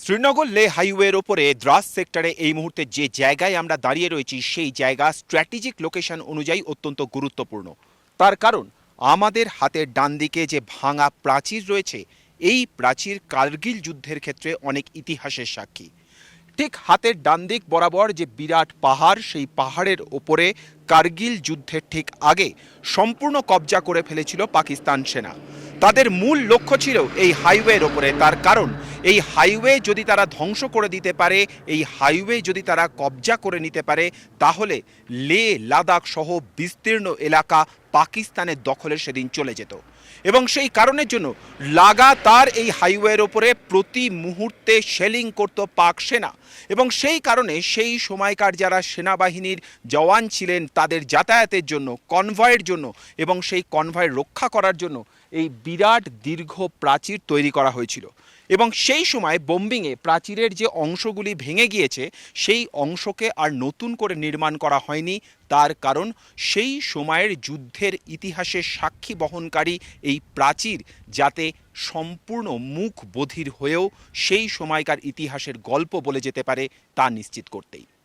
শ্রীনগর লে হাইওয়ের ওপরে দ্রাস সেক্টরে এই মুহূর্তে যে জায়গায় আমরা দাঁড়িয়ে রয়েছি সেই জায়গা স্ট্র্যাটেজিক লোকেশন অনুযায়ী অত্যন্ত গুরুত্বপূর্ণ। তার কারণ আমাদের হাতের ডান দিকে যে ভাঙা প্রাচীর রয়েছে, এই প্রাচীর কার্গিল যুদ্ধের ক্ষেত্রে অনেক ইতিহাসের সাক্ষী। ঠিক হাতের ডান দিক বরাবর যে বিরাট পাহাড়, সেই পাহাড়ের ওপরে কার্গিল যুদ্ধের ঠিক আগে সম্পূর্ণ কবজা করে ফেলেছিল পাকিস্তান সেনা। তাদের মূল লক্ষ্য ছিল এই হাইওয়ের ওপরে। তার কারণ এই হাইওয়ে যদি তারা ধ্বংস করে দিতে পারে, এই হাইওয়ে যদি তারা কবজা করে নিতে পারে, তাহলে লে লাদাখ সহ বিস্তীর্ণ এলাকা পাকিস্তানের দখলে সেদিন চলে যেত। এবং সেই কারণের জন্য লাগাতার এই হাইওয়ের ওপরে প্রতি মুহূর্তে শেলিং করত পাক সেনা। এবং সেই কারণে সেই সময়কার যারা সেনাবাহিনীর জওয়ান ছিলেন, তাদের যাতায়াতের জন্য, কনভয়ের জন্য এবং সেই কনভয় রক্ষা করার জন্য এই বিরাট দীর্ঘ প্রাচীর তৈরি করা হয়েছিল। এবং সেই সময় বোম্বিংয়ে প্রাচীরের যে অংশগুলি ভেঙে গিয়েছে, সেই অংশকে আর নতুন করে নির্মাণ করা হয়নি। তার কারণ সেই সময়ের যুদ্ধের ইতিহাসের সাক্ষী বহনকারী এই প্রাচীর যাতে সম্পূর্ণ মুখ বধির হয়েও সেই সময়কার ইতিহাসের গল্প বলে যেতে পারে, তা নিশ্চিত করতেই।